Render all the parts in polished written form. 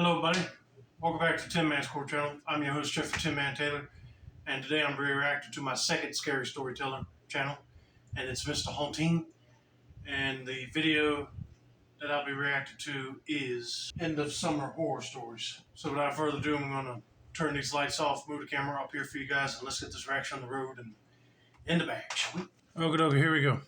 Hello, buddy. Welcome back to Tin Man's Core Channel. I'm your host, Jeff Tin Man Taylor, and today I'm reacting to my second scary storyteller channel, and it's Mr. Haunting. And the video that I'll be reacting to is End of Summer Horror Stories. So without further ado, I'm going to turn these lights off, move the camera up here for you guys, and let's get this reaction on the road and in the bag, shall we? Okay, here we go.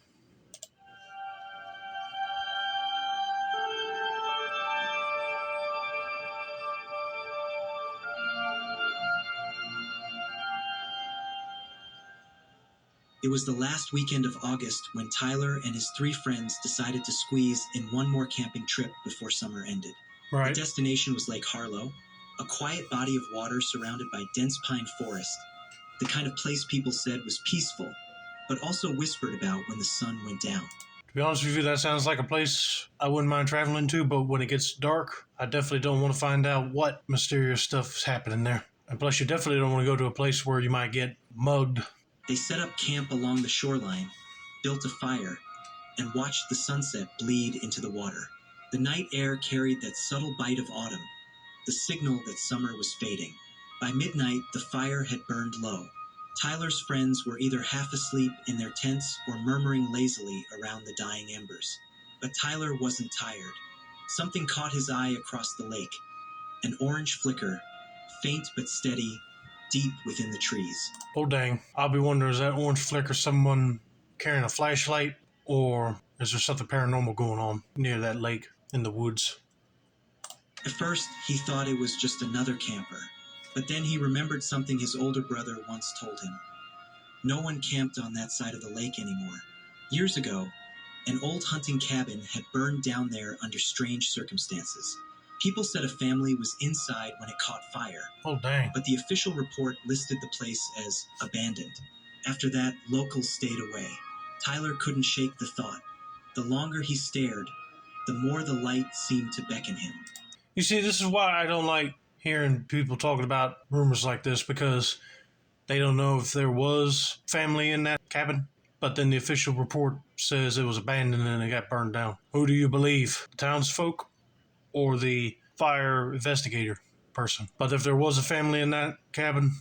It was the last weekend of August when Tyler and his three friends decided to squeeze in one more camping trip before summer ended. Right. The destination was Lake Harlow, a quiet body of water surrounded by dense pine forest, the kind of place people said was peaceful, but also whispered about when the sun went down. To be honest with you, that sounds like a place I wouldn't mind traveling to, but when it gets dark, I definitely don't want to find out what mysterious stuff's happening there. And plus, you definitely don't want to go to a place where you might get mugged. They set up camp along the shoreline, built a fire, and watched the sunset bleed into the water. The night air carried that subtle bite of autumn, the signal that summer was fading. By midnight, the fire had burned low. Tyler's friends were either half asleep in their tents or murmuring lazily around the dying embers. But Tyler wasn't tired. Something caught his eye across the lake, an orange flicker, faint but steady, deep within the trees. Oh dang, I'll be wondering, is that orange flicker someone carrying a flashlight, or is there something paranormal going on near that lake in the woods? At first, he thought it was just another camper, but then he remembered something his older brother once told him. No one camped on that side of the lake anymore. Years ago, an old hunting cabin had burned down there under strange circumstances. People said a family was inside when it caught fire. Oh dang. But the official report listed the place as abandoned. After that, locals stayed away. Tyler couldn't shake the thought. The longer he stared, the more the light seemed to beckon him. You see, this is why I don't like hearing people talking about rumors like this, because they don't know if there was family in that cabin, but then the official report says it was abandoned and it got burned down. Who do you believe? The townsfolk or the fire investigator person? But if there was a family in that cabin,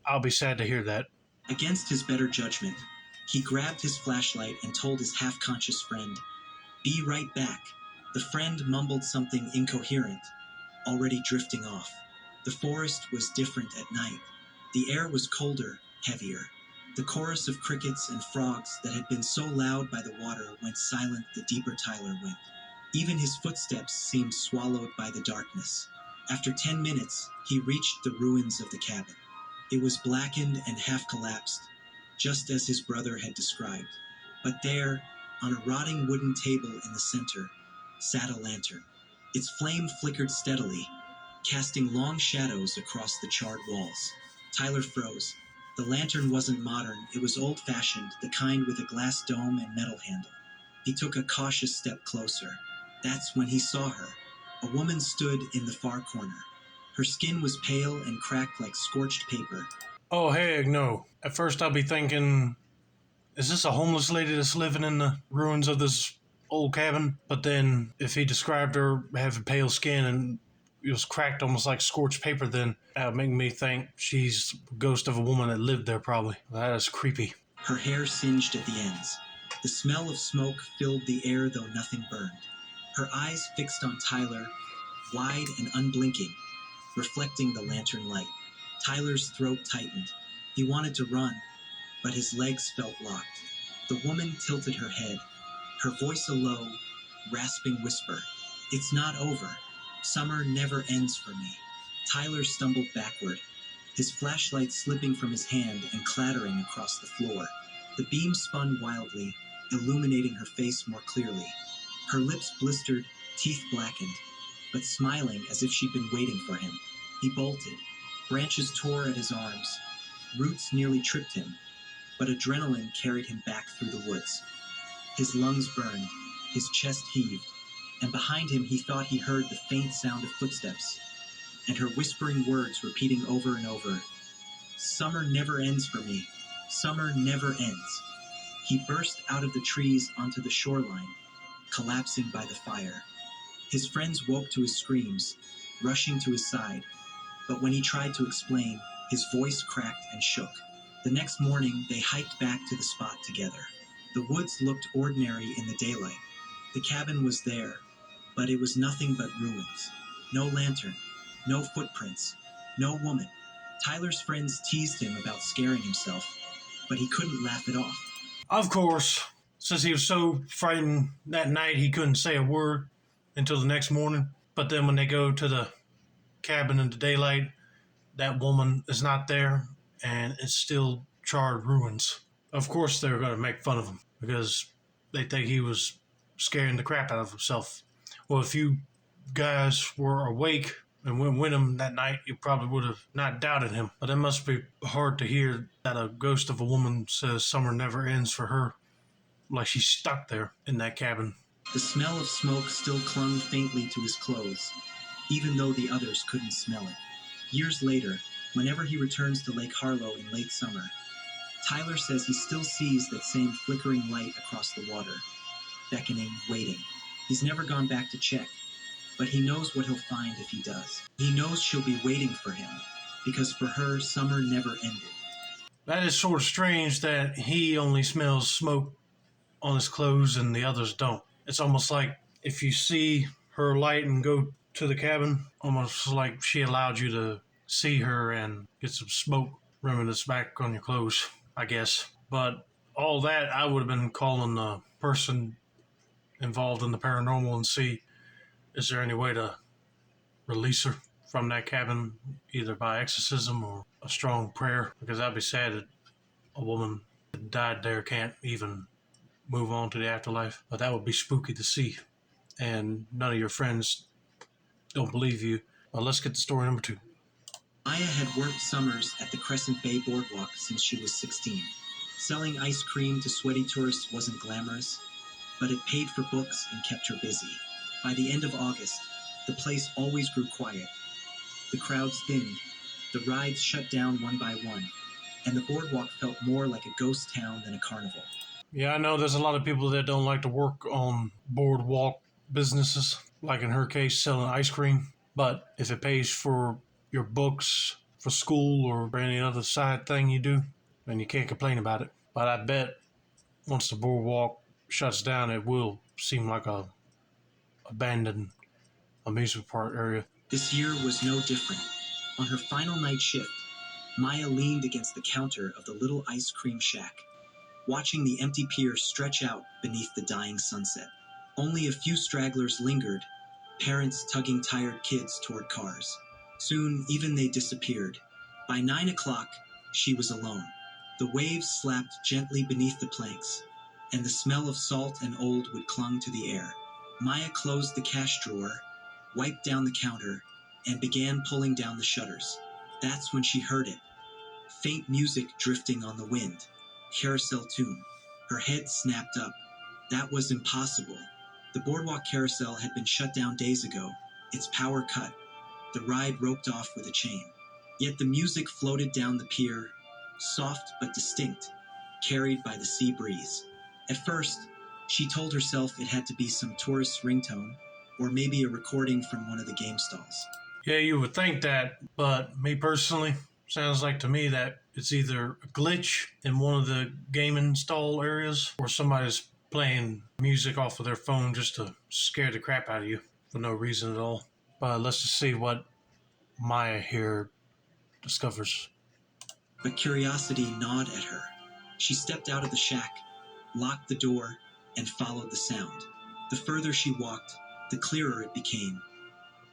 I'll be sad to hear that. Against his better judgment, he grabbed his flashlight and told his half-conscious friend, "Be right back." The friend mumbled something incoherent, already drifting off. The forest was different at night. The air was colder, heavier. The chorus of crickets and frogs that had been so loud by the water went silent the deeper Tyler went. Even his footsteps seemed swallowed by the darkness. After 10 minutes, he reached the ruins of the cabin. It was blackened and half-collapsed, just as his brother had described. But there, on a rotting wooden table in the center, sat a lantern. Its flame flickered steadily, casting long shadows across the charred walls. Tyler froze. The lantern wasn't modern, it was old-fashioned, the kind with a glass dome and metal handle. He took a cautious step closer. That's when he saw her. A woman stood in the far corner. Her skin was pale and cracked like scorched paper. Oh heck no. At first I'll be thinking, is this a homeless lady that's living in the ruins of this old cabin? But then if he described her having pale skin and it was cracked almost like scorched paper, then that would make me think she's the ghost of a woman that lived there probably. That is creepy. Her hair singed at the ends. The smell of smoke filled the air though nothing burned. Her eyes fixed on Tyler, wide and unblinking, reflecting the lantern light. Tyler's throat tightened. He wanted to run, but his legs felt locked. The woman tilted her head, her voice a low, rasping whisper. "It's not over. Summer never ends for me." Tyler stumbled backward, his flashlight slipping from his hand and clattering across the floor. The beam spun wildly, illuminating her face more clearly. Her lips blistered, teeth blackened, but smiling as if she'd been waiting for him. He bolted. Branches tore at his arms. Roots nearly tripped him, but adrenaline carried him back through the woods. His lungs burned, his chest heaved, and behind him he thought he heard the faint sound of footsteps, and her whispering words repeating over and over, "Summer never ends for me. Summer never ends." He burst out of the trees onto the shoreline, collapsing by the fire. His friends woke to his screams, rushing to his side, but when he tried to explain, his voice cracked and shook. The next morning, they hiked back to the spot together. The woods looked ordinary in the daylight. The cabin was there, but it was nothing but ruins. No lantern, no footprints, no woman. Tyler's friends teased him about scaring himself, but he couldn't laugh it off. Of course, since he was so frightened that night, he couldn't say a word until the next morning. But then when they go to the cabin in the daylight, that woman is not there, and it's still charred ruins. Of course, they're going to make fun of him because they think he was scaring the crap out of himself. Well, if you guys were awake and went with him that night, you probably would have not doubted him. But it must be hard to hear that a ghost of a woman says summer never ends for her, like she's stuck there in that cabin. The smell of smoke still clung faintly to his clothes, even though the others couldn't smell it. Years later, whenever he returns to Lake Harlow in late summer, Tyler says he still sees that same flickering light across the water, beckoning, waiting. He's never gone back to check, but he knows what he'll find if he does. He knows she'll be waiting for him, because for her, summer never ended. That is sort of strange that he only smells smoke on his clothes and the others don't. It's almost like if you see her light and go to the cabin, almost like she allowed you to see her and get some smoke remnants back on your clothes, I guess. But all that, I would have been calling the person involved in the paranormal and see, is there any way to release her from that cabin, either by exorcism or a strong prayer? Because I'd be sad that a woman that died there can't even move on to the afterlife. But that would be spooky to see. And none of your friends don't believe you. Well, let's get to story number 2. Maya had worked summers at the Crescent Bay Boardwalk since she was 16. Selling ice cream to sweaty tourists wasn't glamorous, but it paid for books and kept her busy. By the end of August, the place always grew quiet. The crowds thinned, the rides shut down one by one, and the boardwalk felt more like a ghost town than a carnival. Yeah, I know there's a lot of people that don't like to work on boardwalk businesses, like in her case, selling ice cream. But if it pays for your books for school or for any other side thing you do, then you can't complain about it. But I bet once the boardwalk shuts down, it will seem like a abandoned amusement park area. This year was no different. On her final night shift, Maya leaned against the counter of the little ice cream shack, watching the empty pier stretch out beneath the dying sunset. Only a few stragglers lingered, parents tugging tired kids toward cars. Soon, even they disappeared. By 9 o'clock, she was alone. The waves slapped gently beneath the planks, and the smell of salt and old wood clung to the air. Maya closed the cash drawer, wiped down the counter, and began pulling down the shutters. That's when she heard it. Faint music drifting on the wind. Carousel tune. Her head snapped up. That was impossible. The boardwalk carousel had been shut down days ago, its power cut, the ride roped off with a chain. Yet the music floated down the pier, soft but distinct, carried by the sea breeze. At first, she told herself it had to be some tourist's ringtone, or maybe a recording from one of the game stalls. Yeah, you would think that, but me personally, sounds like to me that it's either a glitch in one of the gaming stall areas or somebody's playing music off of their phone just to scare the crap out of you for no reason at all. But let's just see what Maya here discovers. But curiosity gnawed at her. She stepped out of the shack, locked the door, and followed the sound. The further she walked, the clearer it became.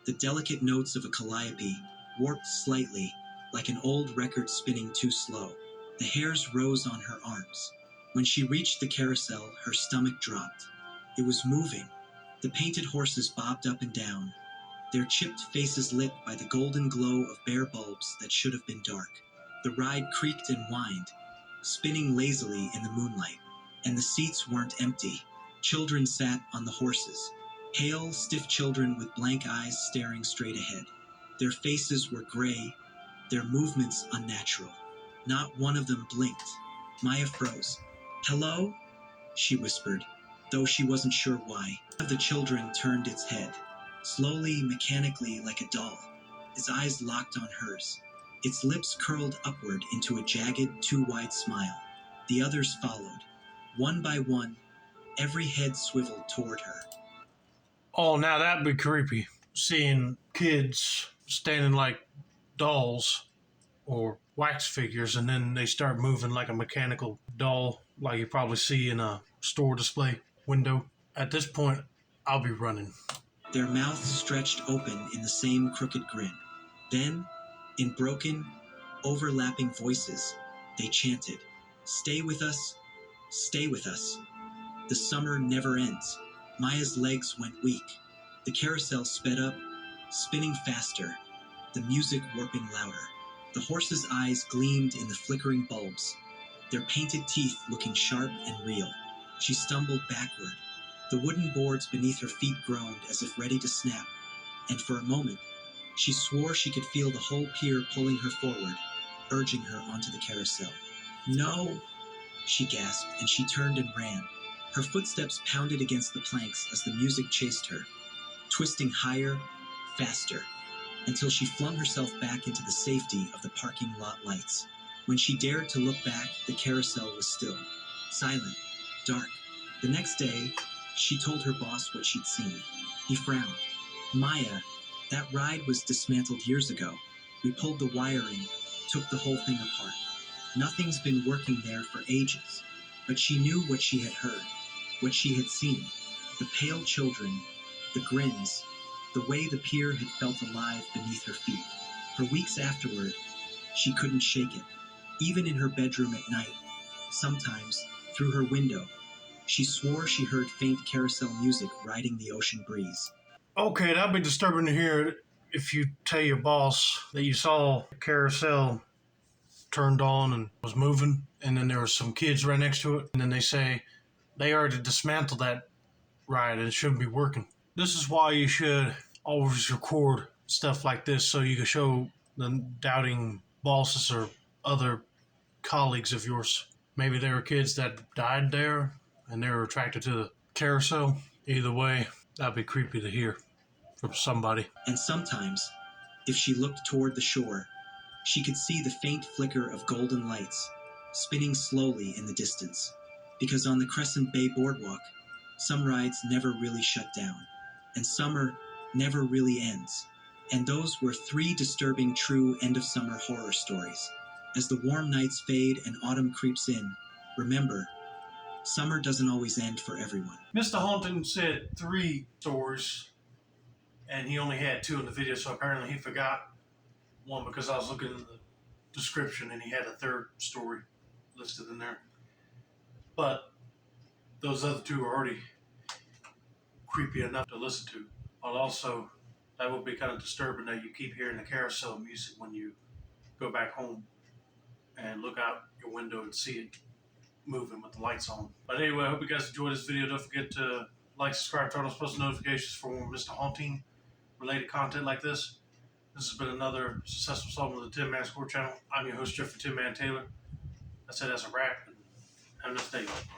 The delicate notes of a calliope warped slightly, like an old record spinning too slow. The hairs rose on her arms. When she reached the carousel, her stomach dropped. It was moving. The painted horses bobbed up and down, their chipped faces lit by the golden glow of bare bulbs that should have been dark. The ride creaked and whined, spinning lazily in the moonlight. And the seats weren't empty. Children sat on the horses, pale, stiff children with blank eyes staring straight ahead. Their faces were gray, their movements unnatural. Not one of them blinked. Maya froze. "Hello?" she whispered, though she wasn't sure why. One of the children turned its head. slowly, mechanically, like a doll, his eyes locked on hers. Its lips curled upward into a jagged, too-wide smile. The others followed. One by one, every head swiveled toward her. Oh, now that'd be creepy. Seeing kids standing like dolls or wax figures, and then they start moving like a mechanical doll, like you probably see in a store display window. At this point, I'll be running. Their mouths stretched open in the same crooked grin. Then, in broken, overlapping voices, they chanted, "Stay with us, stay with us. The summer never ends." Maya's legs went weak. The carousel sped up, spinning faster, the music warping louder. The horses' eyes gleamed in the flickering bulbs, their painted teeth looking sharp and real. She stumbled backward. The wooden boards beneath her feet groaned as if ready to snap, and for a moment, she swore she could feel the whole pier pulling her forward, urging her onto the carousel. "No!" she gasped, and she turned and ran. Her footsteps pounded against the planks as the music chased her, twisting higher, faster, until she flung herself back into the safety of the parking lot lights. When she dared to look back, the carousel was still, silent, dark. The next day, she told her boss what she'd seen. He frowned. "Maya, that ride was dismantled years ago. We pulled the wiring, took the whole thing apart. Nothing's been working there for ages." But she knew what she had heard, what she had seen. The pale children, the grins, the way the pier had felt alive beneath her feet. For weeks afterward, she couldn't shake it. Even in her bedroom at night, sometimes, through her window, she swore she heard faint carousel music riding the ocean breeze. Okay, that'd be disturbing to hear if you tell your boss that you saw a carousel turned on and was moving, and then there were some kids right next to it, and then they say they already dismantled that ride and it shouldn't be working. This is why you should always record stuff like this so you can show the doubting bosses or other colleagues of yours. Maybe there were kids that died there and they were attracted to the carousel. Either way, that'd be creepy to hear from somebody. And sometimes, if she looked toward the shore, she could see the faint flicker of golden lights, spinning slowly in the distance. Because on the Crescent Bay Boardwalk, some rides never really shut down, and summer never really ends. And those were 3 disturbing true end-of-summer horror stories. As the warm nights fade and autumn creeps in, remember, summer doesn't always end for everyone. Mr. Haunton said 3 stories, and he only had 2 in the video, so apparently he forgot one because I was looking in the description and he had a 3rd story listed in there. But those other 2 are already creepy enough to listen to. But also, that would be kind of disturbing that you keep hearing the carousel music when you go back home and look out your window and see it moving with the lights on. But anyway, I hope you guys enjoyed this video. Don't forget to like, subscribe, turn on post notifications for more Mr. Haunting related content like this. This has been another successful solving of the Tin Man Score channel. I'm your host, Jeffrey Tin Man Taylor. I said that's a wrap. Have a nice day.